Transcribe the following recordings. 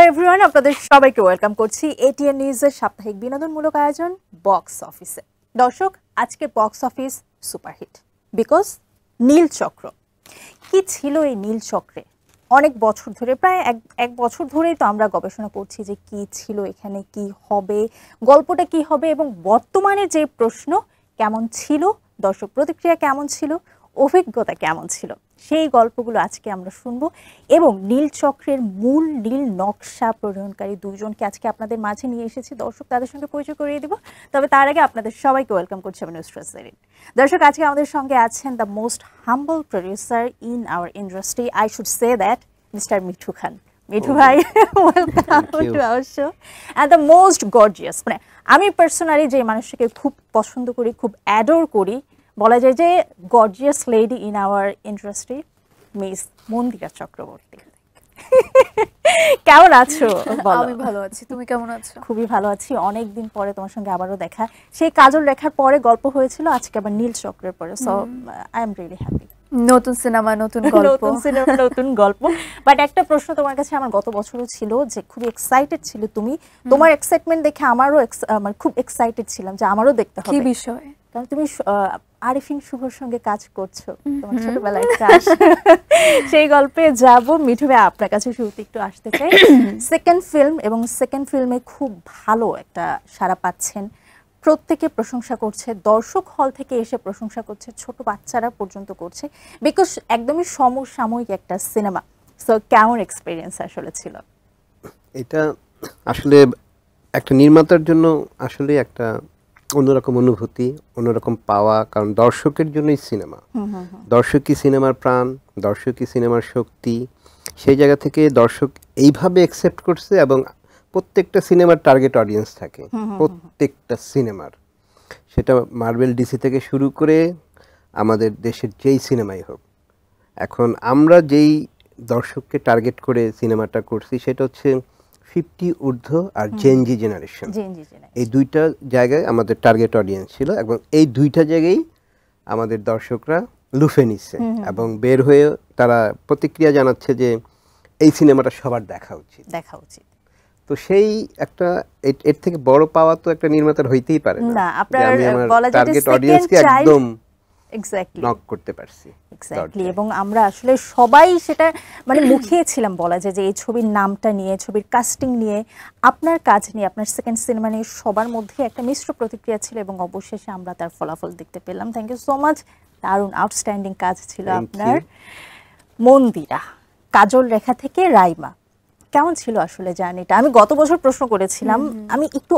Everyone, আপনাদের সবাইকে welcome করছি এটিএন নিউজের সাপ্তাহিক বিনোদনমূলক আয়োজন বক্স অফিসে। দর্শক, আজকের box office superhit because Neelchakra. কি ছিল এই নীলচক্রে? অনেক বছর ধরে, প্রায় এক বছর ধরেই তো আমরা গবেষণা করছি যে কি ছিল এখানে, কি হবে, গল্পটা কি হবে, এবং বর্তমানে যে প্রশ্ন কেমন ছিল, দর্শক প্রতিক্রিয়া কেমন ছিল, অভিজ্ঞতা কেমন ছিল, সেই গল্পগুলো আজকে আমরা শুনবো। এবং নীলচক্রের মূল নীল নকশা প্রণয়নকারী দুইজনকে আজকে আপনাদের মাঝে নিয়ে এসেছি। দর্শক, তাদের সঙ্গে পরিচয় করিয়ে দিব, তবে তার আগে আপনাদের সবাইকে ওয়েলকাম করছি আমি নুসরাত জারিন। দর্শক, আজকে আমাদের সঙ্গে আছেন the most humble producer in our industry, I should say that, mister Mithu Khan. Mithu ভাই, welcome to our show. And the most gorgeous, মানে আমি পার্সোনালি যে মানুষটাকে খুব পছন্দ করি, খুব অ্যাডোর করি, বলা যায় যে gorgeous lady in our industry, miss Mandira Chakraborty. কেমন আছো? আমি ভালো আছি, তুমি কেমন আছো? খুবই ভালো আছি। অনেকদিন পরে তোমার সঙ্গে আবারও দেখা, সেই কাজল রেখার পরে গল্প হয়েছিল, আজকে আবার নীল চক্রের পরে। So I am really happy. নতুন সিনেমা, নতুন গল্প, নতুন সিনেমা, নতুন গল্প। বাট একটা প্রশ্ন তোমার কাছে আমার গত বছরও ছিল, যে খুবই এক্সাইটেড ছিল তুমি, তোমার এক্সাইটমেন্ট দেখে আমারও মানে খুব এক্সাইটেড ছিলাম যে আমারও দেখতে হবে। কি বিষয়? কারণ তুমি আরিফিন শুভর সঙ্গে কাজ করছো, তোমার ছোটবেলায় ক্রাশ। সেই গল্পে যাব। মিঠু ভাই, আপনার কাছে শুরুতে একটু আসতে চাই। সেকেন্ড ফিল্ম, এবং সেকেন্ড ফিল্মে খুব ভালো একটা সাড়া পাচ্ছেন, প্রত্যেকে প্রশংসা করছে, দর্শক হল থেকে এসে প্রশংসা করছে, ছোট বাচ্চারা পর্যন্ত করছে, বিকজ একদমই সমসাময়িক একটা সিনেমা। সো কেমন এক্সপিরিয়েন্স আসলে ছিল এটা? আসলে একটা নির্মাতার জন্য আসলে একটা অন্যরকম অনুভূতি, অন্যরকম পাওয়া, কারণ দর্শকের জন্যই সিনেমা। দর্শকই সিনেমার প্রাণ, দর্শকই সিনেমার শক্তি। সেই জায়গা থেকে দর্শক এইভাবে অ্যাকসেপ্ট করছে, এবং প্রত্যেকটা সিনেমার টার্গেট অডিয়েন্স থাকে, প্রত্যেকটা সিনেমার, সেটা মার্বেল, ডিসি থেকে শুরু করে আমাদের দেশের যেই সিনেমাই হোক। এখন আমরা যেই দর্শককে টার্গেট করে সিনেমাটা করছি সেটা হচ্ছে 50 ঊর্ধ্ব আর জেনজি জেনারেশন। এই দুইটা জায়গায় আমাদের টার্গেট অডিয়েন্স ছিল, এবং এই দুইটা জায়গায় আমাদের দর্শকরা লুফে নিচ্ছে, এবং বের হয়ে তারা প্রতিক্রিয়া জানাচ্ছে যে এই সিনেমাটা সবার দেখা উচিত। তো সেই একটা, এর থেকে বড় পাওয়া তো একটা নির্মাতার হইতেই পারে না। আমি আমার টার্গেট অডিয়েন্সকে একদম নক করতে পারছি। এক্স্যাক্টলি। এবং আমরা আসলে সবাই সেটা মানে মুখিয়েছিলাম, বলা যায় যে এই ছবির নামটা নিয়ে, ছবির কাস্টিং নিয়ে, আপনার কাজ নিয়ে, আপনার সেকেন্ড সিনেমা নিয়ে সবার মধ্যে একটা মিশ্র প্রতিক্রিয়া ছিল, এবং অবশেষে আমরা তার ফলাফল দেখতে পেলাম। Thank you so much. দারুণ আউটস্ট্যান্ডিং কাজ ছিল আপনার। মন্দিরা, কাজল রেখা থেকে রাইমা, কেমন ছিল আসলে জার্নিটা? আমি গত বছর প্রশ্ন করেছিলাম, আমি একটু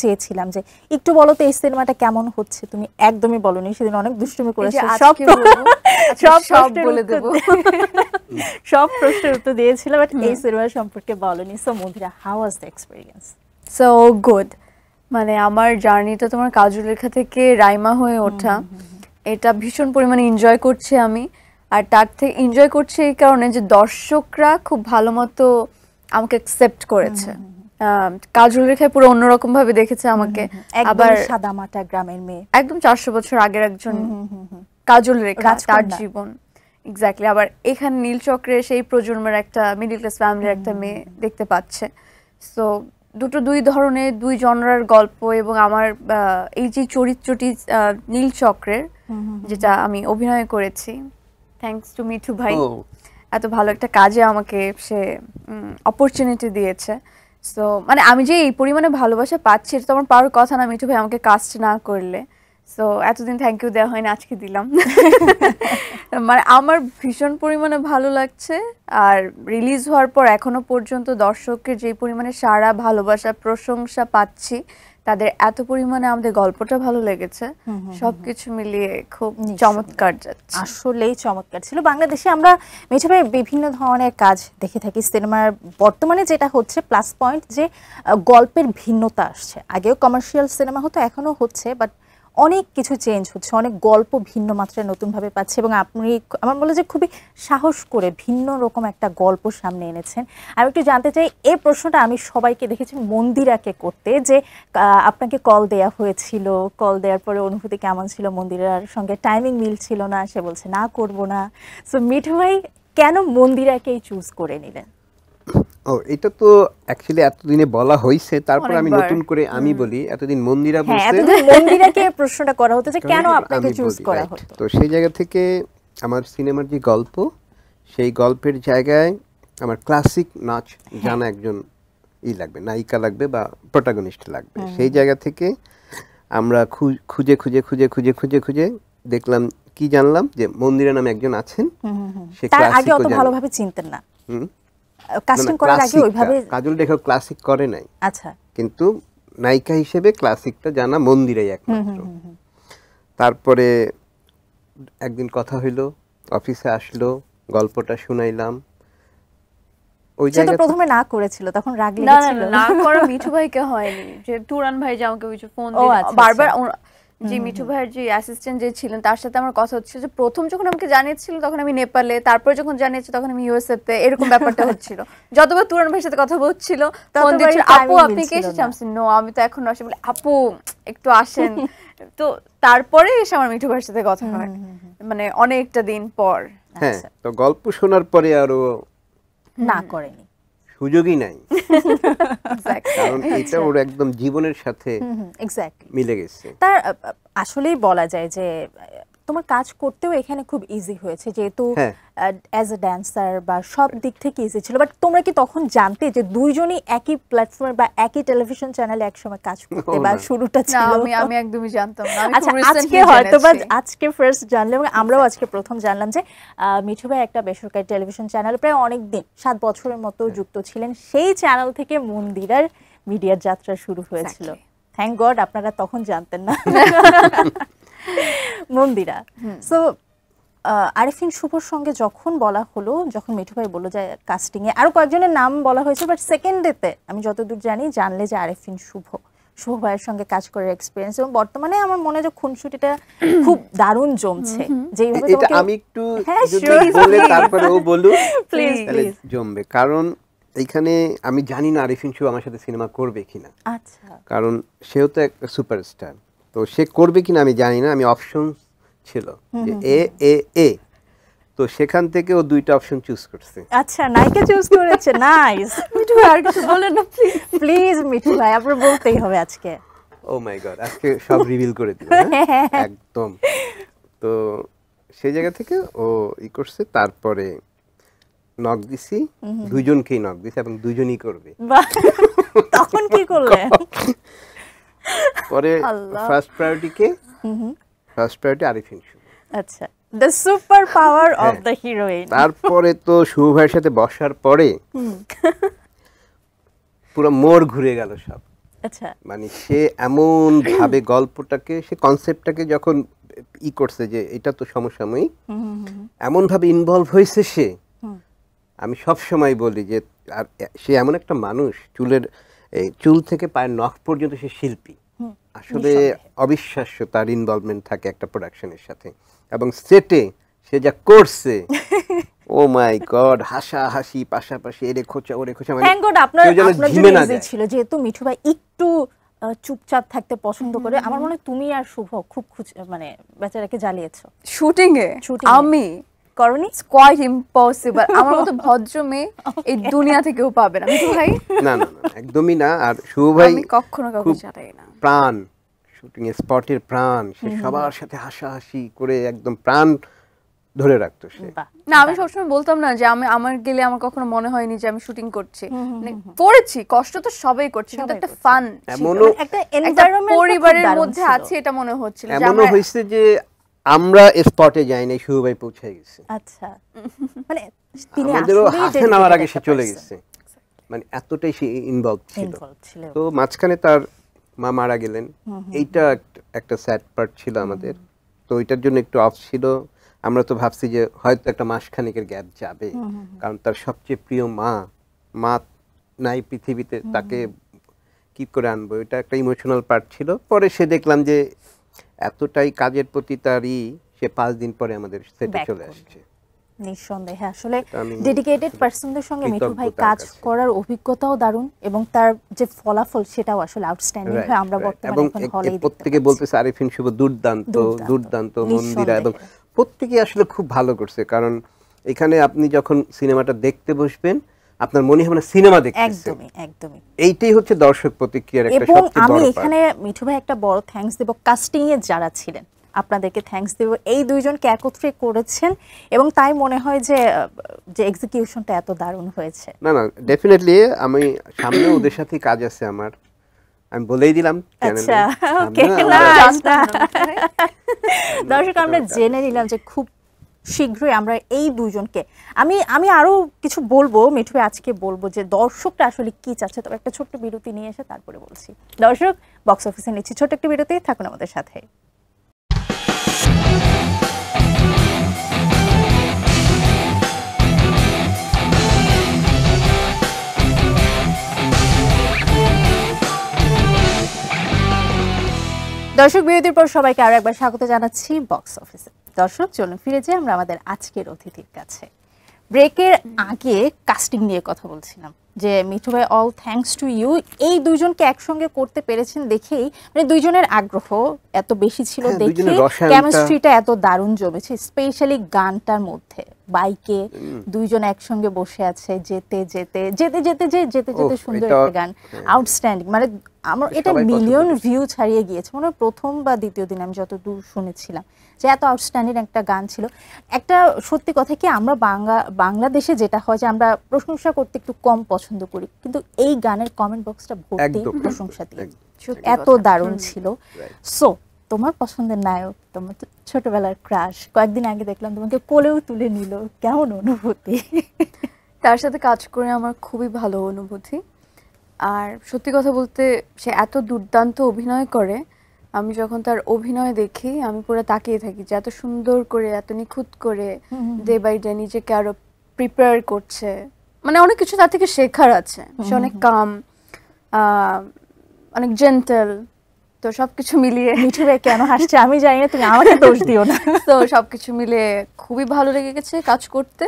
চেয়েছিলাম যে একটু বলো তো এই সিনেমাটা কেমন হচ্ছে, তুমি একদমই বলোনি। সেদিন অনেক দুষ্টুমি করেছো, সব বলে দেব, সব প্রশ্নের উত্তর দিয়েছিলাম, বাট এই সিনেমা সম্পর্কে বলোনি। So Mandira, how was the experience? So good. মানে আমার জার্নিটা তোমার কাজল রেখা থেকে রাইমা হয়ে ওঠা, এটা ভীষণ পরিমাণে এনজয় করছি আমি। আর তার থেকে এনজয় করছি এই কারণে যে দর্শকরা খুব ভালো মতো আমাকে অ্যাকসেপ্ট করেছে। কাজল রেখায় পুরো অন্যরকম ভাবে দেখেছে আমাকে। আবার সাদামাটা গ্রামের মেয়ে, একদম 400 বছর আগের একজন কাজল রেখা, তার জীবন। এক্স্যাক্টলি। আবার এখানে নীলচক্রে সেই প্রজন্মের একটা মিডল ক্লাস ফ্যামিলির একটা মেয়ে দেখতে পাচ্ছে। সো দুই ধরনের, দুই জনরার গল্প। এবং আমার এই যে চরিত্রটি নীলচক্রের, যেটা আমি অভিনয় করেছি, থ্যাঙ্কস টু মিঠু ভাই, এত ভালো একটা কাজে আমাকে সে অপরচুনিটি দিয়েছে। সো মানে আমি যে এই পরিমাণে ভালোবাসা পাচ্ছি, এটা তো আমার পাওয়ার কথা না মিঠু ভাই আমাকে কাস্ট না করলে। সো এতদিন থ্যাংক ইউ দেওয়া হয়নি, আজকে দিলাম। মানে আমার ভীষণ পরিমাণে ভালো লাগছে। আর রিলিজ হওয়ার পর এখনো পর্যন্ত দর্শকের যে পরিমাণে সারা, ভালোবাসা, প্রশংসা পাচ্ছি, তাদের এত পরিমাণে আমাদের গল্পটা ভালো লেগেছে, সবকিছু মিলিয়ে খুব চমৎকার যাচ্ছে। আসলেই চমৎকার ছিল। বাংলাদেশে আমরা মিঠু ভাই বিভিন্ন ধরনের কাজ দেখে থাকি। সিনেমার বর্তমানে যেটা হচ্ছে প্লাস পয়েন্ট, যে গল্পের ভিন্নতা আসছে। আগেও কমার্শিয়াল সিনেমা হতো, এখনো হচ্ছে, বাট অনেক কিছু চেঞ্জ হচ্ছে, অনেক গল্প ভিন্ন মাত্রায় নতুনভাবে পাচ্ছে। এবং আপনি, আমার বলে যে খুবই সাহস করে ভিন্ন রকম একটা গল্প সামনে এনেছেন। আমি একটু জানতে চাই, এই প্রশ্নটা আমি সবাইকে দেখেছি মন্দিরাকে করতে, যে আপনাকে কল দেয়া হয়েছিল, কল দেওয়ার পরে অনুভূতি কেমন ছিল? মন্দিরার সঙ্গে টাইমিং মিল ছিল না, সে বলছে না করব না। সো মিঠু ভাই, কেন মন্দিরাকেই চুজ করে নিলেন? ও এটা তো অ্যাকচুয়ালি এতদিনে বলা হয়েছে, তারপর আমি অনেকবার। নতুন করে আমি বলি, এতদিন মন্দিরা হ্যাঁ, বলছে, এতদিন মন্দিরাকে প্রশ্নটা করা হতো যে কেন আপনাকে আমি চুজ বলি, করা right. হতো। তো সেই জায়গা থেকে আমার সিনেমার যে গল্প, সেই গল্পের জায়গায় আমার ক্লাসিক নাচ জানা একজন লাগবে, নায়িকা লাগবে বা প্রোটাগনিস্ট লাগবে। সেই জায়গা থেকে আমরা খুঁজে খুঁজে খুঁজে খুঁজে খুঁজে খুঁজে দেখলাম, কি জানলাম যে মন্দিরা নামে একজন আছেন, সে তার আগে ক্লাসিকও অত জানে। ভালোভাবে চিনতেন না, হুম। কাস্টিং না, করার আগে ক্লাসিকটা, ওইভাবে। কাজল দেখো ক্লাসিক করে নাই, আচ্ছা, কিন্তু নায়িকা হিসেবে ক্লাসিকটা জানা মন্দিরাই একমাত্র। তারপরে একদিন কথা হইলো, অফিসে আসলো, গল্পটা শুনাইলাম। ওই সে তো জায়গা প্রথমে না করেছিল, তখন রাগ না না লেগেছিল। না, না করা মিঠু ভাইকে হয়নি, যে তুরান ভাই যে আমাকে ওই যে ফোন ও, দিয়ে আচ্ছা, বারবার আচ্ছা। যে মিঠু ভাইয়ের যে অ্যাসিস্ট্যান্ট যে ছিলেন তার সাথে আমার কথা হচ্ছিল, যে প্রথম যখন আমাকে জানিয়েছিল তখন আমি নেপালে, তারপর যখন জানিয়েছে তখন আমি ইউএসএ তে, এরকম ব্যাপারটা হচ্ছিল। যতবার তুরান ভাইয়ের সাথে কথা বলছিল ফোন ততবারই দিচ্ছিল, আপু timing আপনি কি মিলছিল এসেছেন? না। আমি বলছি, নো আমি তো এখন আসে, বলে আপু একটু আসেন। তো তারপরে এসে আমার মিঠু ভাইয়ের সাথে কথা হয়, মানে অনেকটা দিন পর। হ্যাঁ, তো গল্প শোনার পরে আরো না করেনি। সুযোগই নাই, Exactly. কারণ এটা ওর একদম জীবনের সাথে এক্স্যাক্টলি। মিলে গেছে। তার আসলেই বলা যায় যে তোমার কাজ করতেও এখানে খুব ইজি হয়েছে, যেহেতু হ্যাঁ। অ্যাজ এ ড্যান্সার বা সব দিক থেকে ইজি ছিল। বাট তোমরা কি তখন জানতে যে দুইজনই একই প্ল্যাটফর্মে বা একই টেলিভিশন চ্যানেলে একসময় কাজ করতে, ও বা না। শুরুটা না, ছিল? আমি একদমই জানতাম না, আমি আচ্ছা, খুব recently আজকে হয়তো বা জেনেছি। আজকে ফার্স্ট জানলে, এবং আমরাও আজকে প্রথম জানলাম যে মিঠু ভাই একটা বেসরকারি টেলিভিশন চ্যানেলে প্রায় অনেক দিন, 7 বছরের মতো যুক্ত ছিলেন। সেই চ্যানেল থেকে মন্দিরার মিডিয়ার যাত্রা শুরু হয়েছিল। থ্যাংক গড আপনারা তখন জানতেন না। মন্দিরা, সো আরিফিন শুভর সঙ্গে যখন বলা হলো, যখন মিঠু ভাই বললো যে কাস্টিং এ আরো কয়েকজনের নাম বলা হয়েছে, বাট সেকেন্ড ডেতে আমি যতদূর জানলে যে আরিফিন শুভ ভাইয়ের সঙ্গে কাজ করার এক্সপিরিয়েন্স, এবং বর্তমানে আমার মনে হয় যে খুনসুটিটা খুব দারুণ জমছে। যেইভাবে এটা তোমাকে, আমি একটু হ্যাঁ, যদি sure, বলে তারপরে ও বলুক, Please, তাহলে please. জমবে। কারণ এইখানে আমি জানি না আরিফিন শুভ আমার সাথে সিনেমা করবে কিনা, আচ্ছা, কারণ সেও তো একটা সুপারস্টার। তো সে করবে কিনা আমি জানি না, আমি অপশন ছিল যে এ এ এ, তো সেখান থেকে ও 2টা অপশন চুজ করছে। আচ্ছা, নায়িকা চুজ করেছে, নাইস। মিঠু ভাই আর কিছু বলেন না প্লিজ। প্লিজ মিঠু ভাই, আপনার বলতেই হবে আজকে। ও মাই গড, আজকে সব রিভিল করে দিল, একদম। তো সেই জায়গা থেকে ও ই করছে, তারপরে নক দিছি, দুজনকেই নক দিছি এবং দুজনই করবে। বাহ, তখন কি করলেন? পরে আল্লাহ। ফার্স্ট প্রায়োরিটি কে? ফার্স্ট প্রায়োরিটি আরিফিন শুভ। আচ্ছা, দ্য সুপার পাওয়ার অফ হ্যাঁ। The heroine. তারপরে তো শুভ ভাইয়ের সাথে বসার পরে পুরো মোড় ঘুরে গেল সব। আচ্ছা, মানে সে এমন ভাবে গল্পটাকে, সে কনসেপ্টটাকে যখন ই করছে যে এটা তো সমসাময়িক, এমন ভাবে ইনভলভ হয়েছে সে। আমি সব সময় বলি যে আর সে এমন একটা মানুষ, চুল থেকে পায়ের নখ পর্যন্ত সে শিল্পী। আসলে অবিশ্বাস্য তার ইনভলভমেন্ট থাকে একটা প্রোডাকশনের সাথে, এবং সেটে সে যা করছে, ও মাই গড, হাসাহাসি পাশাপাশি, এরে খোঁচা ওরে খোঁচা, মানে থ্যাংক গড আপনার কেউ যেন আপনার ঝিমে জন্য না ইজি যায়। ছিল, যেহেতু মিঠু ভাই একটু চুপচাপ থাকতে পছন্দ করে। আমার মনে হয় তুমি আর শুভ খুব মানে বেচারাকে জ্বালিয়েছো শুটিং এ Shooting এ। আমি করনি? কোয়াইট ইম্পসিবল, আমার মতো ভদ্র মেয়ে এই দুনিয়া থেকেও পাবে না। মিঠু ভাই, না না না, একদমই না। আর শুভ ভাই আমি কখনো কাউকে খুব চাটাই না। প্রাণ, শুটিং এর স্পটের প্রাণ, সে সবার সাথে হাসাহাসি করে একদম প্রাণ ধরে রাখতো সে। বাহ, না, আমি সবসময় বলতাম না যে আমার গেলে আমার কখনো মনে হয়নি যে আমি শুটিং করছি। মানে করেছি, কষ্ট তো সবাই করছে, কিন্তু একটা ফান, এমনও একটা একটা এনভায়রনমেন্ট পরিবারের মধ্যে আছে, এটা মনে হচ্ছিল যে এমনও আমরা হয়েছে যে আমরা স্পটে যাই নাই, শুভ ভাই পৌঁছে গেছে। আচ্ছা, মানে তিনি আমাদেরও আসলেই হাফ dedicated আওয়ার আগে সে একটা চলে person, গেছে, মানে এতটাই সে ইনভলভ ছিল। involved ছিল। তো মাঝখানে তার মা মারা গেলেন, এইটা একটা স্যাড পার্ট ছিল আমাদের। তো ওইটার জন্য একটু অফ ছিল। আমরা তো ভাবছি যে হয়তো একটা মাসখানেকের গ্যাপ যাবে, কারণ তার সবচেয়ে প্রিয় মা নাই পৃথিবীতে, তাকে কি করে আনবো, এটা একটা ইমোশনাল পার্ট ছিল। পরে সে দেখলাম যে এতটাই কাজের প্রতি তারই, সে 5 দিন পরে আমাদের সেটে Back চলে করবে। আসছে। নিঃসন্দেহে আসলে এটা আমি ডেডিকেটেড পার্সনদের সঙ্গে মিঠু ভাই কৃতজ্ঞতার কাজ কাছে। করার অভিজ্ঞতাও দারুণ, এবং তার যে ফলাফল সেটাও আসলে আউটস্ট্যান্ডিং Right, হয়। আমরা right. বর্তমানে এবং এখন হলেই দেখতে প্রত্যেকে পাচ্ছি। বলতেছে আরিফিন শুভ দুর্দান্ত দুর্দান্ত, মন্দিরা, এবং প্রত্যেকে আসলে খুব ভালো করছে। কারণ এখানে আপনি যখন সিনেমাটা দেখতে বসবেন আপনার মনে হবে না সিনেমা দেখতেছেন। একদমই একদমই। এইটাই হচ্ছে দর্শক প্রতিক্রিয়ার একটা এবং সবচেয়ে আমি বড় পার্ট। এখানে মিঠু ভাই একটা বড় থ্যাঙ্কস দেব কাস্টিং এ যারা ছিলেন, আপনাদেরকে থ্যাঙ্কস দেব। এই দুইজনকে একত্রে করেছেন এবং তাই মনে হয় যে যে এক্সিকিউশনটা এত দারুণ হয়েছে। না না ডেফিনেটলি আমি সামনে ওদের সাথে কাজ আছে আমার, আমি বলেই দিলাম চ্যানেলে। আচ্ছা ওকে, দর্শক আমরা জেনে নিলাম যে খুব শীঘ্রই আমরা এই দুজনকে, আমি আরো কিছু বলবো মিঠু ভাই, আজকে বলবো যে দর্শকরা আসলে কি চাচ্ছে, তবে একটা ছোট্ট বিরতি নিয়ে এসে তারপরে বলছি। দর্শক বক্স অফিসে নিচ্ছি ছোট্ট একটা বিরতি, থাকুন আমাদের সাথে। দর্শক বিরতির পর সবাইকে আরো একবার স্বাগত জানাচ্ছি বক্স অফিসে। দর্শক চলুন ফিরে যাই আমরা আমাদের আজকের অতিথির কাছে। ব্রেকের আগে কাস্টিং নিয়ে কথা বলছিলাম যে মিঠু ভাই অল থ্যাঙ্কস টু ইউ, এই দুইজনকে একসঙ্গে করতে পেরেছেন দেখেই, মানে দুইজনের আগ্রহ এত বেশি ছিল দেখে কেমিস্ট্রিটা এত দারুণ জমেছে, স্পেশালি গানটার মধ্যে বাইকে দুইজন একসঙ্গে বসে আছে, যেতে যেতে যেতে যেতে যেতে যেতে সুন্দর একটা গান, আউটস্ট্যান্ডিং। মানে আমার এটা মিলিয়ন ভিউ ছাড়িয়ে গিয়েছে, মনে হয় প্রথম বা দ্বিতীয় দিন আমি যতদূর শুনেছিলাম যে এত আউটস্ট্যান্ডিং একটা গান ছিল। একটা সত্যি কথা কি, আমরা বাংলাদেশে যেটা হয় যে আমরা প্রশংসা করতে একটু কম পছন্দ করি, কিন্তু এই গানের কমেন্ট বক্সটা ভর্তি প্রশংসা দিয়ে, এত দারুণ ছিল। সো তোমার পছন্দের নায়ক, তোমার তো ছোটবেলার ক্রাশ, কয়েকদিন আগে দেখলাম তোমাকে কোলেও তুলে নিল, কেমন অনুভূতি? তার সাথে কাজ করে আমার খুবই ভালো অনুভূতি। আর সত্যি কথা বলতে সে এত দুর্দান্ত অভিনয় করে, আমি যখন তার অভিনয় দেখি আমি পুরো তাকিয়ে থাকি যে এত সুন্দর করে এত নিখুঁত করে ডে বাই ডে নিজেকে আরো প্রিপেয়ার করছে, মানে অনেক কিছু তার থেকে শেখার আছে। সে অনেক কাম, অনেক জেন্টেল, তো সবকিছু মিলিয়ে মিঠু ভাই কেন হাসছে আমি জানি না, তুমি আমাকে দোষ দিও না। তো সবকিছু মিলিয়ে খুবই ভালো লেগে গেছে কাজ করতে।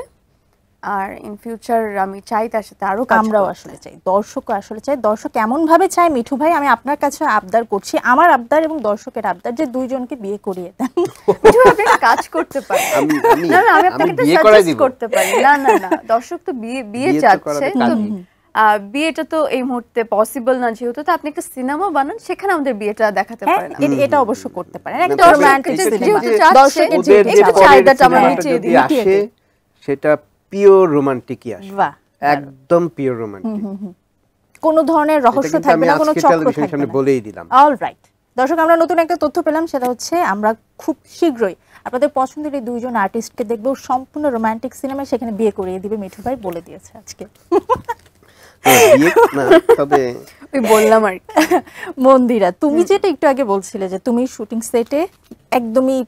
আর ইন ফিউচার আমি চাই তার সাথে আরো কাজ, আমরাও আসলে চাই, দর্শকও আসলে চাই। দর্শক এমন ভাবে চায় মিঠু ভাই, আমি আপনার কাছে আবদার করছি, আমার আবদার এবং দর্শকের আবদার, যে দুইজনকে বিয়ে করিয়ে দেন। মিঠু ভাই আপনি একটা কাজ করতে পারেন। না না আমি আপনাকে একটা সাজেস্ট করতে পারি। না না না দর্শক তো বিয়ে চাচ্ছে, তো বিয়েটা তো এই মুহূর্তে পসিবল না, যেহেতু তো আপনি একটা সিনেমা বানান, সেখানে আমাদের বিয়েটা দেখাতে পারেন। এটা অবশ্য করতে পারেন, একটা রোমান্টিক সিনেমা, দর্শকের যে চাহিদাটা আমরা মিটিয়ে দিই, সেটা পিওর রোমান্টিকই আসে, একদম পিওর রোমান্টিক, কোন ধরনের রহস্য থাকবে না, কোনো চক্র থাকবে না, বলেই দিলাম। অলরাইট দর্শক, আমরা নতুন একটা তথ্য পেলাম, সেটা হচ্ছে আমরা খুব শীঘ্রই আপনাদের পছন্দের এই দুইজন আর্টিস্টকে দেখবো সম্পূর্ণ রোমান্টিক সিনেমা, সেখানে বিয়ে করিয়ে দিবে মিঠু ভাই, বলে দিয়েছে আজকে। তবে বললাম আর মন্দিরা, তুমি যেটা একটু আগে বলছিলে যে তুমি শুটিং সেটে একদমই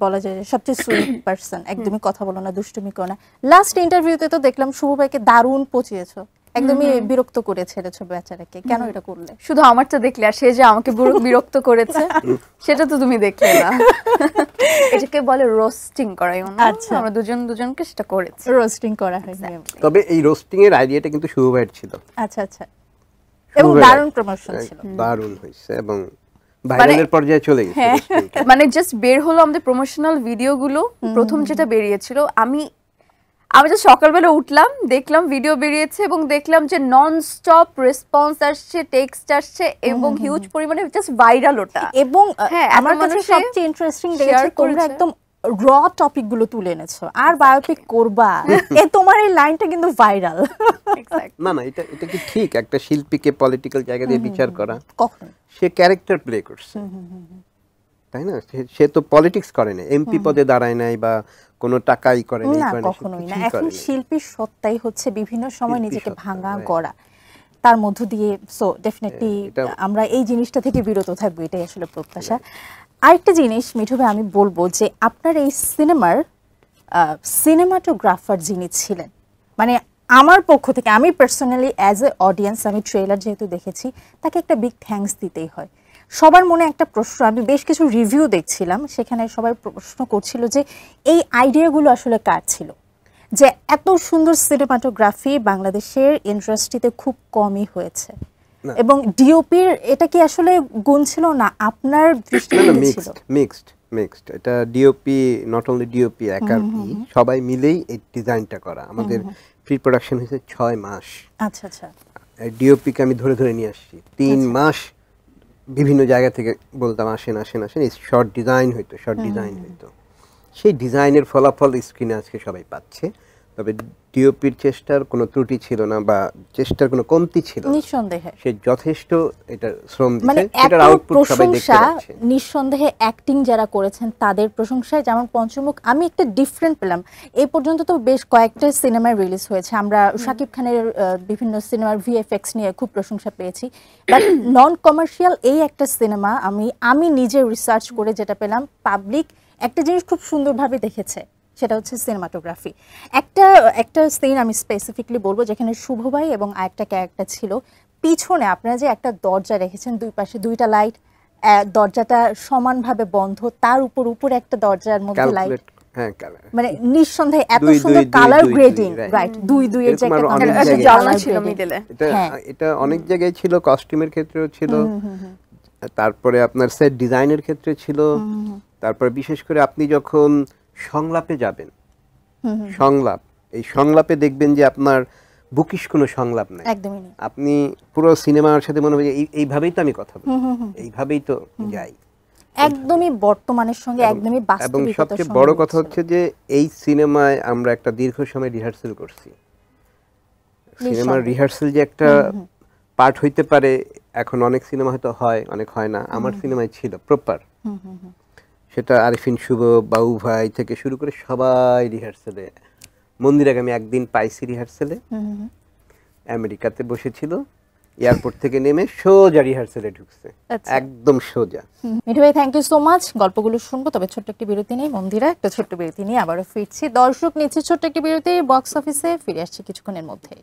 বলা যায় সবচেয়ে সুইট পারসন, একদমই কথা বলো না, দুষ্টুমি করো না। লাস্ট ইন্টারভিউতে তো দেখলাম শুভ ভাইকে দারুণ পচিয়েছো, একদমই বিরক্ত করে ছেড়েছো বেচারাকে, কেন এটা করলে? শুধু আমারটা দেখলে, আর সে যে আমাকে বিরক্ত করেছে সেটা তো তুমি দেখলে না। এটাকে বলে রোস্টিং করা। আচ্ছা, আমরা দুজনকে সেটা করেছি, রোস্টিং করা হয়নি। তবে এই রোস্টিং এর আইডিয়াটা কিন্তু শুভ ভাইয়ের ছিল। আচ্ছা আচ্ছা, এবং দারুণ প্রমোশন ছিল, দারুণ হয়েছে এবং ভাইরালের পর্যায়ে চলে গেছে। মানে জাস্ট বের হলো আমাদের প্রমোশনাল ভিডিওগুলো, প্রথম যেটা বেরিয়েছিল, আমি জাস্ট সকালবেলা উঠলাম, দেখলাম ভিডিও বেরিয়েছে এবং দেখলাম যে নন স্টপ রেসপন্স আসছে, টেক্সট আসছে এবং হিউজ পরিমাণে জাস্ট ভাইরাল ওটা। এবং আমার কাছে সবচেয়ে ইন্টারেস্টিং লেগেছে তোমরা একদম র টপিক গুলো তুলে এনেছো, আর বায়োপিক করবা, তোমার এই লাইনটা কিন্তু ভাইরাল। না না, এটা কি ঠিক? একটা শিল্পীকে পলিটিক্যাল জায়গা দিয়ে বিচার করা? কখন সে ক্যারেক্টার প্লে করছে, তাই না? সে তো পলিটিক্স করে না, এমপি পদে দাঁড়ায় নাই বা কোনো টাকাই করে নাই, কখনোই না। এখন শিল্পীর সত্তাই হচ্ছে বিভিন্ন সময় নিজেকে ভাঙা গড়া, তার মধ্য দিয়ে। সো ডেফিনেটলি আমরা এই জিনিসটা থেকে বিরত থাকবো, এটাই আসলে প্রত্যাশা। আরেকটা জিনিস মিঠু ভাই আমি বলবো যে আপনার এই সিনেমার সিনেমাটোগ্রাফার যিনি ছিলেন, মানে আমার পক্ষ থেকে, আমি পার্সোনালি অ্যাজ এ অডিয়েন্স, আমি ট্রেলার যেহেতু দেখেছি, তাকে একটা বিগ থ্যাঙ্কস দিতেই হয়। সবার মনে একটা প্রশ্ন, আমি বেশ কিছু রিভিউ দেখছিলাম, সেখানে সবাই প্রশ্ন করছিল যে এই আইডিয়াগুলো আসলে কার ছিল, যে এত সুন্দর সিনেমাটোগ্রাফি বাংলাদেশের ইন্ডাস্ট্রিতে খুব কমই হয়েছে, এবং ডিওপির এটা কি আসলে গুণ ছিল না আপনার দৃষ্টিতে ছিল? মিক্সড। এটা ডিওপি, নট অনলি ডিওপি একা, সবাই মিলেই এই ডিজাইনটা করা। আমাদের প্রি প্রোডাকশন হয়েছে 6 মাস। আচ্ছা আচ্ছা। ডিওপিকে আমি ধরে ধরে নিয়ে আসছি 3 মাস, বিভিন্ন জায়গা থেকে বলতাম আসেন আসেন আসেন, এই শর্ট ডিজাইন হইতো, শর্ট ডিজাইন হইতো। সেই ডিজাইনের ফলাফল স্ক্রিনে আজকে সবাই পাচ্ছে। তবে ডিওপির চেষ্টার কোনো ত্রুটি ছিল না বা চেষ্টার কোনো কমতি ছিল না, নিঃসন্দেহে সে যথেষ্ট এটা শ্রম মানে দিয়েছে, সেটার আউটপুট সবাই দেখতে প্রশংসা পাচ্ছে। নিঃসন্দেহে অ্যাক্টিং যারা করেছেন তাদের প্রশংসায়। যেমন পঞ্চমুখ আমি একটা ডিফারেন্ট পেলাম। এই পর্যন্ত তো বেশ কয়েকটা সিনেমা রিলিজ হয়েছে, আমরা শাকিব খানের বিভিন্ন সিনেমার ভিএফএক্স নিয়ে খুব প্রশংসা পেয়েছি, বাট নন কমার্শিয়াল এই একটা সিনেমা আমি নিজে রিসার্চ করে যেটা পেলাম, পাবলিক একটা জিনিস খুব সুন্দরভাবে দেখেছে, সেটা হচ্ছে সিনেমাটোগ্রাফি। একটা সিন আমি স্পেসিফিকলি বলবো, যেখানে শুভ ভাই এবং আরেকটা ক্যারেক্টার ছিল, পিছনে আপনারা যে একটা দরজা রেখেছেন, দুই পাশে দুইটা লাইট, দরজাটা সমানভাবে বন্ধ, তার উপরে একটা দরজার মধ্যে লাইট, মানে নিঃসন্দেহে এত সুন্দর কালার গ্রেডিং, রাইট, দুই এর যে একটা জানলা ছিল মিডলে, এটা অনেক জায়গায় ছিল, কস্টিউমের ক্ষেত্রেও ছিল, তারপরে আপনার সেট ডিজাইনের ক্ষেত্রে ছিল, তারপরে বিশেষ করে আপনি যখন সংলাপে যাবেন, এই সংলাপে দেখবেন যে আপনার বুকিশ কোনো সংলাপ নাই, একদমই নেই। আপনি পুরো সিনেমার সাথে মনে হবে যে এইভাবেই তো আমি কথা বলি, এইভাবেই তো যাই, একদমই বর্তমানের সঙ্গে একদমই এবং বাস্তবিকতার সবচেয়ে সঙ্গে বড় কথা হচ্ছে যে এই সিনেমায় আমরা একটা দীর্ঘ সময় রিহার্সেল করছি। সিনেমার রিহার্সেল যে একটা পার্ট হইতে পারে, এখন অনেক সিনেমা হয়তো হয়, অনেক হয় না, আমার সিনেমায় ছিল প্রপার। সেটা আরিফিন শুভ, বাবু ভাই থেকে শুরু করে সবাই রিহার্সেলে। মন্দিরাকে আমি একদিন পাইছি রিহার্সেলে, আমেরিকাতে বসেছিল, এয়ারপোর্ট থেকে নেমে সোজা রিহার্সেলে ঢুকছে, একদম সোজা। মিঠু ভাই, থ্যাংক ইউ সো মাচ। গল্পগুলো শুনবো, তবে ছোট্ট একটি বিরতি নেই। মন্দিরা, একটা ছোট্ট বিরতি নিয়ে আবারও ফিরছি। দর্শক, নিচ্ছি ছোট্ট একটি বিরতি, বক্স অফিসে ফিরে আসছি কিছুক্ষণের মধ্যে।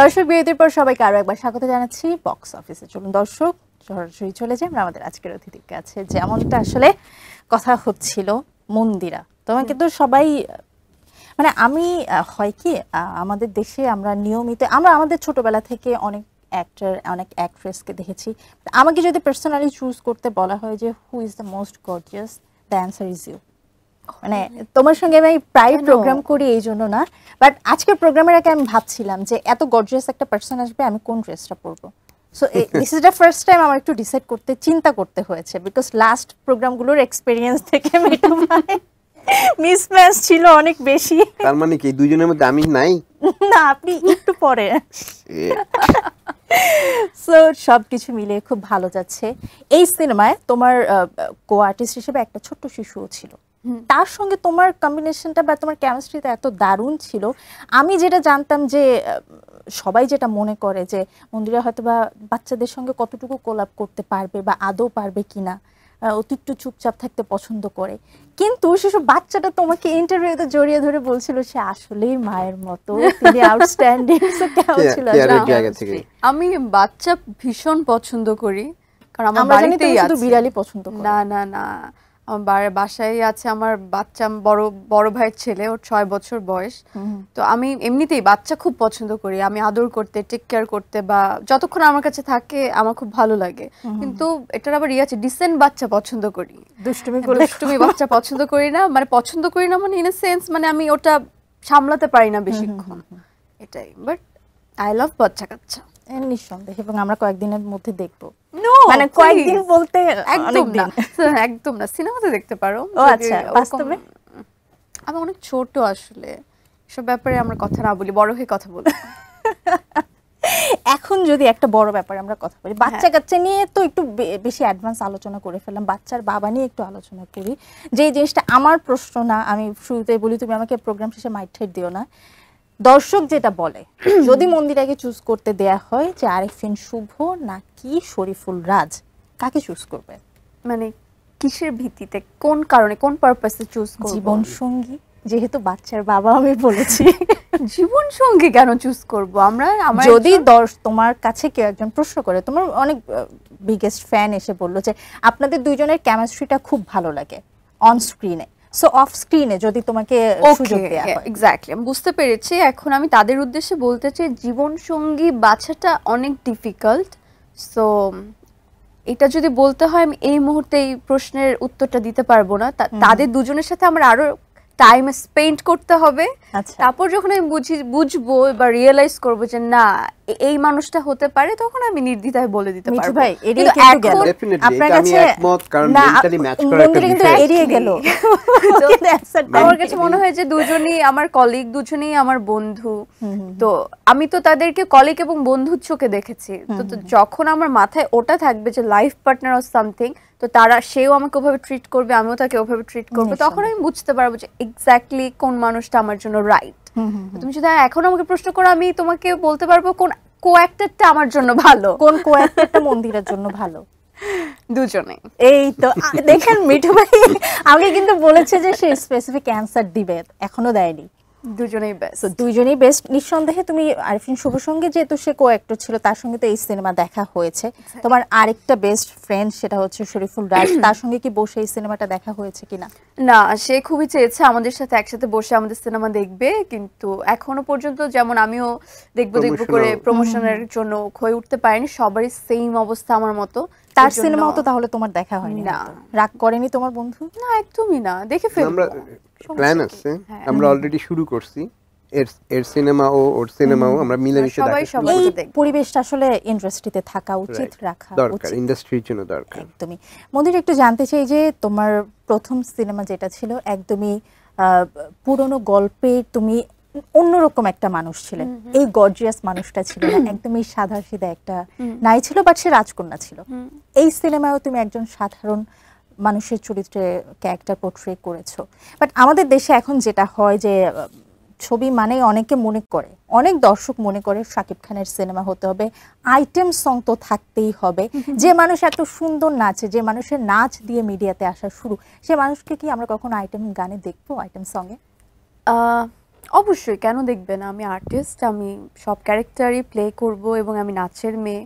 দর্শক, বিরতির পর সবাইকে আরো একবার স্বাগত জানাচ্ছি বক্স অফিসে। চলুন দর্শক, সরাসরি চলে যাই আমরা আমাদের আজকের অতিথির কাছে। যেমনটা আসলে কথা হচ্ছিল, মন্দিরা তোমাকে তো সবাই, মানে আমি হয় কি, আমাদের দেশে আমরা নিয়মিত আমাদের ছোটবেলা থেকে অনেক অ্যাক্টর, অনেক অ্যাক্ট্রেসকে দেখেছি। আমাকে যদি পার্সোনালি চুজ করতে বলা হয় যে who is the most gorgeous, the answer is you. মানে তোমার সঙ্গে আমি প্রায় প্রোগ্রাম করি এই জন্য না, বাট আজকের প্রোগ্রামের আগে আমি ভাবছিলাম যে এত গর্জিয়াস একটা পার্সন আসবে, আমি কোন ড্রেসটা পরবো। So this is the first time আমার একটু ডিসাইড করতে, চিন্তা করতে হয়েছে, বিকজ লাস্ট প্রোগ্রামগুলোর এক্সপেরিয়েন্স থেকে মিঠু ভাই মিসম্যাচ ছিল অনেক বেশি। তার মানে কি দুইজনের মধ্যে আমি নাই? না, আপনি একটু পরে। সো সবকিছু মিলে খুব ভালো যাচ্ছে। এই সিনেমায় তোমার কো আর্টিস্ট হিসেবে একটা ছোট্ট শিশুও ছিল, তার সঙ্গে তোমার কম্বিনেশনটা বা তোমার কেমিস্ট্রিটা এত দারুণ ছিল। আমি যেটা জানতাম যে সবাই যেটা মনে করে যে মন্দিরা হয়তো বা বাচ্চাদের সঙ্গে কতটুকু কোলাপ করতে পারবে বা আদৌ পারবে কিনা, একটু চুপচাপ থাকতে পছন্দ করে, কিন্তু সেসব বাচ্চাটা তোমাকে ইন্টারভিউতে জড়িয়ে ধরে বলছিল সে আসলেই মায়ের মতো, তিনি আউটস্ট্যান্ডিং। সো কেমন ছিল? আমি বাচ্চা ভীষণ পছন্দ করি, কারণ আমার আমরা জানি তুমি বাড়িতেই শুধু আছে। বিড়ালই পছন্দ করো। না না না, আমার বাসায় আছে আমার বাচ্চা, বড় ভাইয়ের ছেলে, ওর 6 বছর বয়স। তো আমি এমনিতেই বাচ্চা খুব পছন্দ করি, আমি আদর করতে, টেক কেয়ার করতে, বা যতক্ষণ আমার কাছে থাকে আমার খুব ভালো লাগে। কিন্তু এটার আবার আছে, ডিসেন্ট বাচ্চা পছন্দ করি, দুষ্টুমি বাচ্চা পছন্দ করি না। মানে পছন্দ করি না মানে ইন এ সেন্স, মানে আমি ওটা সামলাতে পারি না বেশিক্ষণ, এটাই। বাট আই লাভ বাচ্চা কাচ্চা, নিঃসন্দেহে, এবং আমরা কয়েকদিনের মধ্যে দেখবো। মানে কয়েকদিন বলতে একদম না, সিনেমাতে দেখতে পারো। ও আচ্ছা, বাস্তবে আমি অনেক ছোট, আসলে সব ব্যাপারে আমরা কথা না বলি, বড় হয়ে কথা বলি। এখন যদি একটা বড় ব্যাপারে আমরা কথা বলি, বাচ্চা কাচ্চা নিয়ে তো একটু বেশি অ্যাডভান্স আলোচনা করে ফেললাম, বাচ্চার বাবা নিয়ে একটু আলোচনা করি। যে জিনিসটা আমার প্রশ্ন না, আমি শুরুতেই বলি, তুমি আমাকে প্রোগ্রাম শেষে মাইট ঠাইট দিও না। দর্শক যেটা বলে, যদি মন্দিরাকে চুজ করতে দেয়া হয় যে আরিফিন শুভ নাকি শরীফুল রাজ, কাকে চুজ করবে? মানে কিসের ভিত্তিতে, কোন কারণে, কোন পারপাসে চুজ করব? জীবন সঙ্গী, যেহেতু বাচ্চার বাবা আমি বলেছি। জীবন সঙ্গী কেন চুজ করব আমরা? যদি তোমার কাছে কেউ একজন প্রশ্ন করে, তোমার অনেক বিগেস্ট ফ্যান এসে বললো যে আপনাদের দুইজনের কেমিস্ট্রিটা খুব ভালো লাগে অন স্ক্রিনে, সো অফ স্ক্রিনে যদি তোমাকে সুযোগ দেয়া হয়। এক্স্যাক্টলি, আমি বুঝতে পেরেছি। এখন আমি তাদের উদ্দেশ্যে বলতে চাই, জীবন সঙ্গী বাছাটা অনেক ডিফিকাল্ট। সো এটা যদি বলতে হয়, আমি এই মুহূর্তে এই প্রশ্নের উত্তরটা দিতে পারবো না। তাদের দুজনের সাথে আমার আরো টাইম স্পেন্ড করতে হবে। তারপর যখন আমি বুঝবো বা রিয়েলাইজ করবো যে না এই মানুষটা হতে পারে, তখন আমি নির্দ্বিধায় বলে দিতে মিঠু পারবো। ভাই কিন্তু এখন আপনার কাছে এড়িয়ে গেল। আমার কাছে মনে হয় যে দুজনেই আমার কলিগ, দুজনেই আমার বন্ধু। তো আমি তো তাদেরকে কলিগ এবং বন্ধুর চোখে দেখেছি। তো যখন আমার মাথায় ওটা থাকবে যে লাইফ পার্টনার অর সামথিং, তো সেও আমাকে ওভাবে ট্রিট করবে, আমিও তাকে ওভাবে ট্রিট করবো, তখন আমি বুঝতে পারবো যে এক্স্যাক্টলি কোন মানুষটা আমার জন্য রাইট। তুমি যদি এখন আমাকে প্রশ্ন করো, আমি তোমাকে বলতে পারবো কোন কো-অ্যাক্টরটা আমার জন্য ভালো। কোন কো-অ্যাক্টরটা মন্দিরের জন্য ভালো? দুজনে। এই তো দেখেন মিঠু ভাই আমাকে কিন্তু বলেছে যে সে স্পেসিফিক অ্যানসার দিবে, এখনো দেয়নি। দুজনেই বেস্ট। দুজনেই বেস্ট। নিঃসন্দেহে তুমি আরিফিন শুভর সঙ্গে যেহেতু সে কো-অ্যাক্টর ছিল, তার সঙ্গে তো এই সিনেমা দেখা হয়েছে। তোমার আরেকটা বেস্ট ফ্রেন্ড সেটা হচ্ছে শরীফুল রাজ, তার সঙ্গে কি বসে এই সিনেমাটা দেখা হয়েছে কিনা? না, সে খুবই চেয়েছে আমাদের সাথে একসাথে বসে আমাদের সিনেমা দেখবে, কিন্তু এখনো পর্যন্ত যেমন আমিও দেখবো করে প্রমোশনের জন্য হয়ে উঠতে পারিনি। সবারই সেম অবস্থা আমার মতো। তার সিনেমাও তো তাহলে তোমার দেখা হয়নি? না। রাগ করেনি তোমার বন্ধু? না, একদমই না, দেখে ফেলবো। আমরা প্ল্যান আছে, আমরা অলরেডি শুরু করছি। এর সিনেমা ও ওর সিনেমাও আমরা মিলেমিশে দেখব। এই পরিবেশটা আসলে ইন্ডাস্ট্রিতে থাকা উচিত, রাখা দরকার, ইন্ডাস্ট্রির জন্য দরকার। একদমই। মন্দির, একটু জানতে চাই যে তোমার প্রথম সিনেমা যেটা ছিল একদমই পুরনো গল্পে, তুমি অন্যরকম একটা মানুষ ছিলেন। এই গর্জিয়াস মানুষটা ছিল না, একদমই সাদা সিধা একটা নাই ছিল, বাট সে রাজকন্যা ছিল। এই সিনেমায়ও তুমি একজন সাধারণ মানুষের চরিত্রে ক্যারেক্টার পোর্ট্রে করেছো। বাট আমাদের দেশে এখন যেটা হয় যে ছবি মানে অনেকে মনে করে, অনেক দর্শক মনে করে শাকিব খানের সিনেমা হতে হবে, আইটেম সং তো থাকতেই হবে। যে মানুষ এত সুন্দর নাচে, যে মানুষের নাচ দিয়ে মিডিয়াতে আসা শুরু, সে মানুষকে কি আমরা কখনো আইটেম গানে দেখবো, আইটেম সঙ্গে? অবশ্যই, কেন দেখবে না? আমি আর্টিস্ট, আমি সব ক্যারেক্টারই প্লে করব এবং আমি নাচের মেয়ে।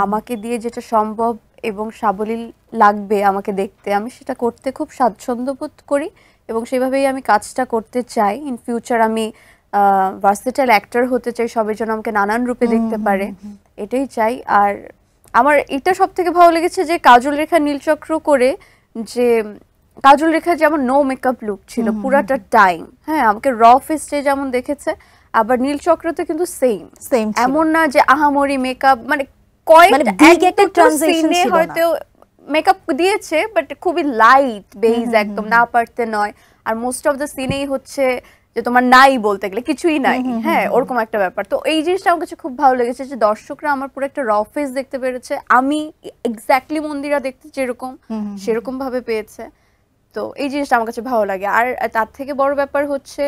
আমাকে দিয়ে যেটা সম্ভব এবং সাবলীল লাগবে আমাকে দেখতে, আমি সেটা করতে খুব স্বাচ্ছন্দ্য বোধ করি এবং সেভাবেই আমি কাজটা করতে চাই। ইন ফিউচার আমি ভার্সেটাইল অ্যাক্টর হতে চাই, সবাই যেন আমাকে নানান রূপে দেখতে পারে, এটাই চাই। আর আমার এটা সব থেকে ভালো লেগেছে যে কাজল রেখা নীলচক্র করে, যে কাজল রেখা যেমন নো মেকআপ লুক ছিল পুরাটা টাইম, হ্যাঁ, আমাকে র ফেস্টে যেমন দেখেছে, আবার নীলচক্রতে কিন্তু সেম এমন না যে আহামরি মেকআপ, মানে কয়েকটা সিনে হয়তো মেকআপ দিয়েছে বাট খুবই লাইট বেজ, একদম না পারতে নয়। আর মোস্ট অফ দ্য সিনেই হচ্ছে যে তোমার নাই বলতে গেলে কিছুই নাই, হ্যাঁ, ওরকম একটা ব্যাপার। তো এই জিনিসটা আমার কাছে খুব ভালো লেগেছে যে দর্শকরা আমার পুরো একটা র ফেস দেখতে পেরেছে, আমি এক্স্যাক্টলি মন্দিরা দেখতে যেরকম সেরকম ভাবে পেয়েছে। তো এই জিনিসটা আমার কাছে ভালো লাগে। আর তার থেকে বড় ব্যাপার হচ্ছে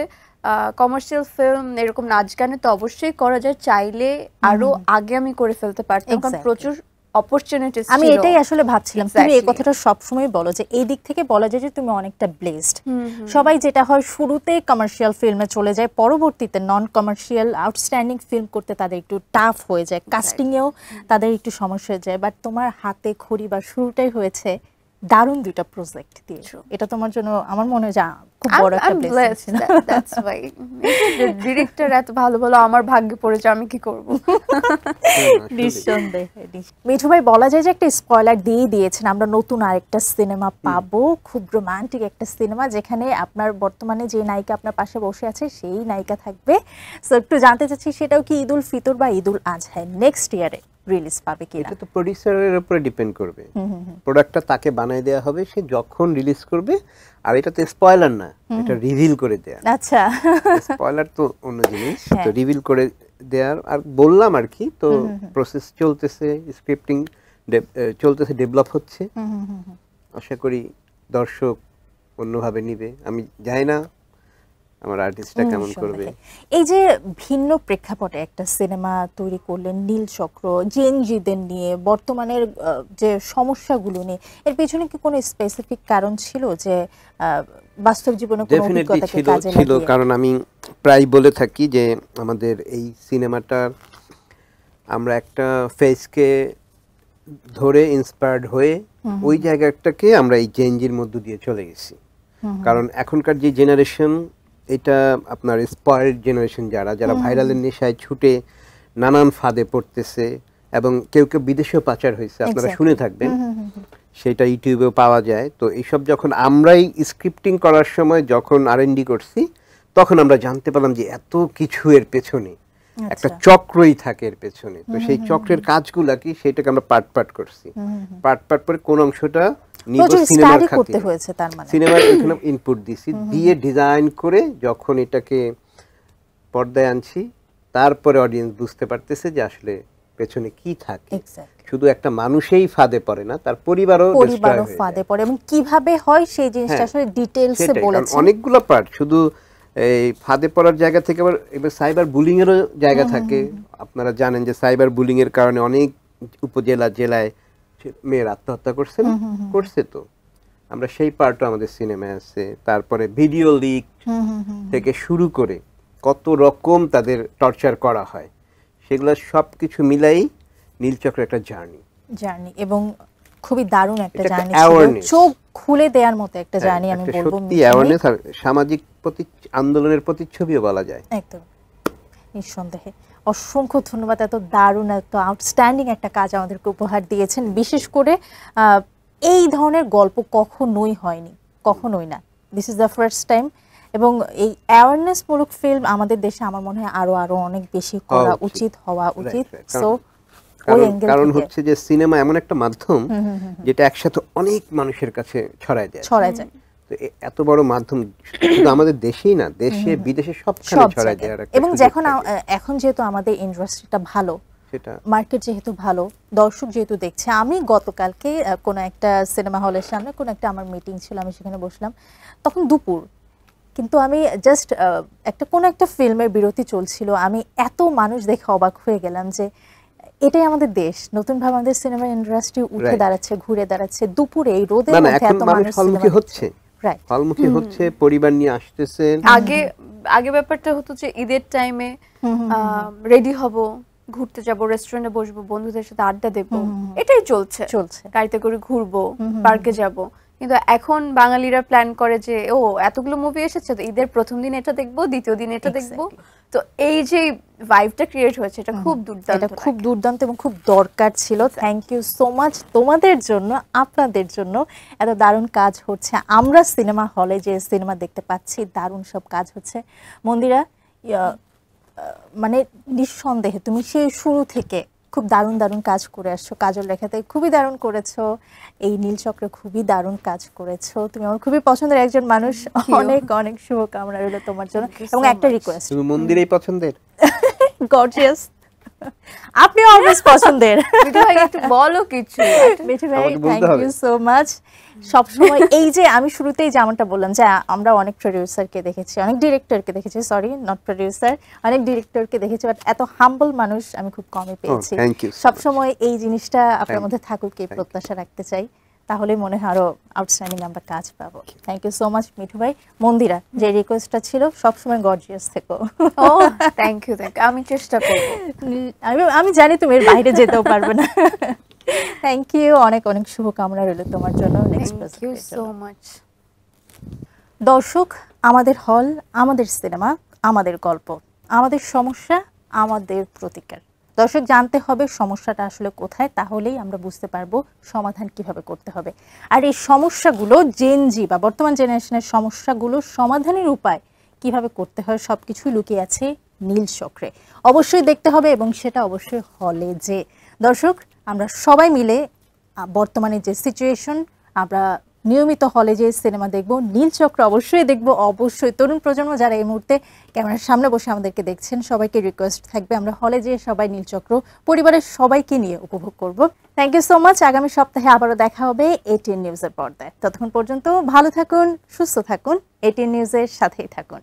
কমার্শিয়াল ফিল্ম এরকম নাচ গানে তো অবশ্যই করা যায়, চাইলে আরো আগে আমি করে ফেলতে পারতাম, কারণ প্রচুর অপরচুনিটিস ছিল। আমি এটাই আসলে ভাবছিলাম, তুমি এই কথাটা সবসময় বলো যে এই দিক থেকে বলা যায় যে তুমি অনেকটা ব্লেসড। সবাই যেটা হয় শুরুতে কমার্শিয়াল ফিল্মে চলে যায়, পরবর্তীতে নন কমার্শিয়াল আউটস্ট্যান্ডিং ফিল্ম করতে তাদের একটু টাফ হয়ে যায়, কাস্টিংয়েও তাদের একটু সমস্যা হয়ে যায়। বাট তোমার হাতে খড়ি বা শুরুটাই হয়েছে দারুণ দুইটা প্রজেক্ট দিয়ে। এটা তোমার জন্য আমার মনে হয় খুব বড় একটা ব্লেসিং। দ্যাটস ওয়াই ডিরেক্টর এত ভালো ভালো আমার ভাগ্যে পড়েছে, আমি কি করব? নিঃসন্দেহে। মিঠু ভাই, বলা যায় যে একটা স্পয়লার দিয়ে দিয়েছেন, আমরা নতুন আরেকটা সিনেমা পাবো, খুব রোমান্টিক একটা সিনেমা, যেখানে আপনার বর্তমানে যে নায়িকা আপনার পাশে বসে আছে সেই নায়িকা থাকবে। সো একটু জানতে চাচ্ছি সেটাও কি ঈদুল ফিতর বা ঈদুল আজহায় নেক্সট ইয়ারে রিলিজ পাবে কিনা? এটা তো প্রোডিউসারের উপরে ডিপেন্ড করবে। প্রোডাক্টটা তাকে বানায় দেওয়া হবে, সে যখন রিলিজ করবে। আর এটা তো স্পয়লার না, এটা রিভিল করে দেয়া। আচ্ছা, স্পয়লার তো অন্য জিনিস, তো রিভিল করে দেয়ার আর বললাম আর কি। তো প্রসেস চলতেছে, স্ক্রিপ্টিং চলতেছে, ডেভেলপ হচ্ছে। আশা করি দর্শক অন্যভাবে নিবে, আমি জানি না আমার আর্টিস্টটা কেমন করবে। এই যে ভিন্ন প্রেক্ষাপটে একটা সিনেমা তৈরি করলেন নীলচক্র, জেনজিদের নিয়ে, বর্তমানের যে সমস্যাগুলো নিয়ে, এর পেছনে কি কোনো স্পেসিফিক কারণ ছিল যে বাস্তব জীবনে কোনো অভিজ্ঞতাকে কাজে লাগিয়ে? ছিল, কারণ আমি প্রায় বলে থাকি যে আমাদের এই সিনেমাটার আমরা একটা ফেসকে ধরে ইন্সপায়ার্ড হয়ে ওই জায়গাটাকে আমরা এই জেনজির মধ্য দিয়ে চলে গেছি। কারণ এখনকার যে জেনারেশন, এটা আপনার স্পয়েলড জেনারেশন, যারা ভাইরালের নেশায় ছুটে নানান ফাঁদে পড়তেছে, এবং কেউ কেউ বিদেশেও পাচার হয়েছে, আপনারা শুনে থাকবেন, সেটা ইউটিউবেও পাওয়া যায়। তো এইসব যখন আমরাই স্ক্রিপ্টিং করার সময় যখন R&D করছি, তখন আমরা জানতে পারলাম যে এত কিছু এর পেছনে একটা চক্রই থাকে এর পেছনে। তো সেই চক্রের কাজগুলা কি, সেটাকে আমরা পার্ট করছি। পার্ট করে কোন অংশটা নিব সিনেমার খাতিরে, সিনেমার এখানে ইনপুট দিছি, দিয়ে ডিজাইন করে যখন এটাকে পর্দায় আনছি, তারপরে অডিয়েন্স বুঝতে পারতেছে যে আসলে পেছনে কি থাকে। শুধু একটা মানুষই ফাঁদে পড়ে না, তার পরিবারও ফাঁদে পড়ে, এবং কিভাবে হয় সেই জিনিসটা আসলে ডিটেইলসে বলেছেন। অনেকগুলো পার্ট, শুধু এই ফাঁদে পড়ার জায়গা থেকে আবার এবার সাইবার বুলিং এরও জায়গা থাকে। আপনারা জানেন যে সাইবার বুলিং এর কারণে অনেক উপজেলা জেলায় মেয়ের আত্মহত্যা করছে। তো আমরা সেই পার্টও আমাদের সিনেমায় আছে। তারপরে ভিডিও লিক থেকে শুরু করে কত রকম তাদের টর্চার করা হয়, সেগুলো সবকিছু মিলাই নীলচক্রের একটা জার্নি, এবং খুবই দারুণ একটা জার্নি ছিল, চোখ খুলে দেওয়ার মতো একটা জার্নি আমি বলবো। সত্যি অ্যাওয়ারনেস আর সামাজিক আন্দোলনের প্রতিচ্ছবিও বলা যায়। একদম নিঃসন্দেহে। অসংখ্য ধন্যবাদ, এত দারুণ, এত আউটস্ট্যান্ডিং একটা কাজ আমাদেরকে উপহার দিয়েছেন। বিশেষ করে এই ধরনের গল্প কখনোই হয়নি, কখনোই না, this is the first time. এবং এই অ্যাওয়ারনেসমূলক ফিল্ম আমাদের দেশে আমার মনে হয় আরো অনেক বেশি করা উচিত, হওয়া উচিত। সো কারণ হচ্ছে যে সিনেমা এমন একটা মাধ্যম যেটা একসাথে অনেক মানুষের কাছে ছড়ায় যায়। তো এত বড় মাধ্যম শুধু আমাদের দেশেই না, দেশে বিদেশে সবখানে ছড়ায় যায়। এবং এখন যেহেতু আমাদের ইন্ডাস্ট্রিটা ভালো, মার্কেট যেহেতু ভালো, দর্শক যেহেতু দেখছে। আমি গতকালকে কোনো একটা সিনেমা হলের সামনে কোনো একটা আমার মিটিং ছিল, আমি সেখানে বসলাম, তখন দুপুর, কিন্তু আমি জাস্ট কোনো একটা ফিল্মের বিরতি চলছিল, আমি এত মানুষ দেখে অবাক হয়ে গেলাম যে এটাই আমাদের দেশ, নতুনভাবে আমাদের সিনেমা ইন্ডাস্ট্রি উঠে দাঁড়াচ্ছে, ঘুরে দাঁড়াচ্ছে, দুপুরে এই রোদের মধ্যে এত মানুষ হলমুখী হচ্ছে, পরিবার নিয়ে আসতেছে। আগে ব্যাপারটা হতো যে ঈদের টাইমে রেডি হব, ঘুরতে যাব, রেস্টুরেন্টে বসবো, বন্ধুদের সাথে আড্ডা দেবো, এটাই চলছে, গাড়িতে করে ঘুরবো, পার্কে যাব। কিন্তু এখন বাঙালিরা প্ল্যান করে যে এতগুলো মুভি এসেছে, তো ঈদের প্রথম দিন এটা দেখবো, দ্বিতীয় দিন এটা দেখবো। তো এই যে ভাইবটা ক্রিয়েট হয়েছে, এটা খুব দুর্দান্ত এবং খুব দরকার ছিল। থ্যাংক ইউ সো মাচ তোমাদের জন্য, আপনাদের জন্য এত দারুণ কাজ হচ্ছে। আমরা সিনেমা হলে যে সিনেমা দেখতে পাচ্ছি, দারুণ সব কাজ হচ্ছে। মন্দিরা, মানে নিঃসন্দেহে তুমি সেই শুরু থেকে খুব দারুণ কাজ করে আসছো। কাজল রেখাতে খুবই দারুণ করেছো, এই নীলচক্রে খুবই দারুণ কাজ করেছো। তুমি আমার খুবই পছন্দের একজন মানুষ, অনেক অনেক শুভকামনা রইল তোমার জন্য। এবং একটা রিকোয়েস্ট, তুমি মন্দিরেই পছন্দের, গর্জিয়াস, আপনি অলওয়েজ পছন্দের। মিঠু ভাই একটু বলো কিছু। মিঠু ভাই থ্যাংক ইউ সো মাচ। সবসময় এই যে আমি শুরুতেই যেমনটা বললাম যে আমরা অনেক প্রডিউসারকে দেখেছি, অনেক ডিরেক্টরকে দেখেছি, সরি নট প্রডিউসার, অনেক ডিরেক্টরকে দেখেছি, বাট এত হাম্বল মানুষ আমি খুব কমই পেয়েছি। সবসময় এই জিনিসটা আপনার মধ্যে থাকুক, এই প্রত্যাশা রাখতে চাই, তাহলে মনে হয় আরো আউটস্ট্যান্ডিং আমরা কাজ পাবো। Thank you so much Mithu ভাই। মন্দিরা, যে রিকোয়েস্টটা ছিল সবসময় গর্জিয়াস থেকো। থ্যাংক ইউ, আমি চেষ্টা করব। আমি জানি তুমি এর বাইরে যেতেও পারবে না। থ্যাংক ইউ, অনেক অনেক শুভকামনা রইল তোমার জন্য। Thank you so much. দর্শক, আমাদের হল, আমাদের সিনেমা, আমাদের গল্প, আমাদের সমস্যা, আমাদের প্রতিকার। দর্শক, জানতে হবে সমস্যাটা আসলে কোথায়, তাহলেই আমরা বুঝতে পারবো সমাধান কিভাবে করতে হবে। আর এই সমস্যাগুলো জেনজি বা বর্তমান জেনারেশনের সমস্যাগুলো সমাধানের উপায় কিভাবে করতে হয়, সবকিছুই লুকিয়ে আছে নীলচক্রে। অবশ্যই দেখতে হবে, এবং সেটা অবশ্যই হলে। যে দর্শক, আমরা সবাই মিলে বর্তমানে যে সিচুয়েশন, আমরা নিয়মিত হলে যে সিনেমা দেখব, নীলচক্র অবশ্যই দেখব। অবশ্যই তরুণ প্রজন্ম যারা এই মুহূর্তে ক্যামেরার সামনে বসে আমাদেরকে দেখছেন, সবাইকে রিকোয়েস্ট থাকবে আমরা হলে যেয়ে সবাই নীলচক্র পরিবারের সবাইকে নিয়ে উপভোগ করব। Thank you so much. আগামী সপ্তাহে আবারও দেখা হবে ATN নিউজের পর্দায়। ততক্ষণ পর্যন্ত ভালো থাকুন, সুস্থ থাকুন, ATN নিউজের সাথেই থাকুন।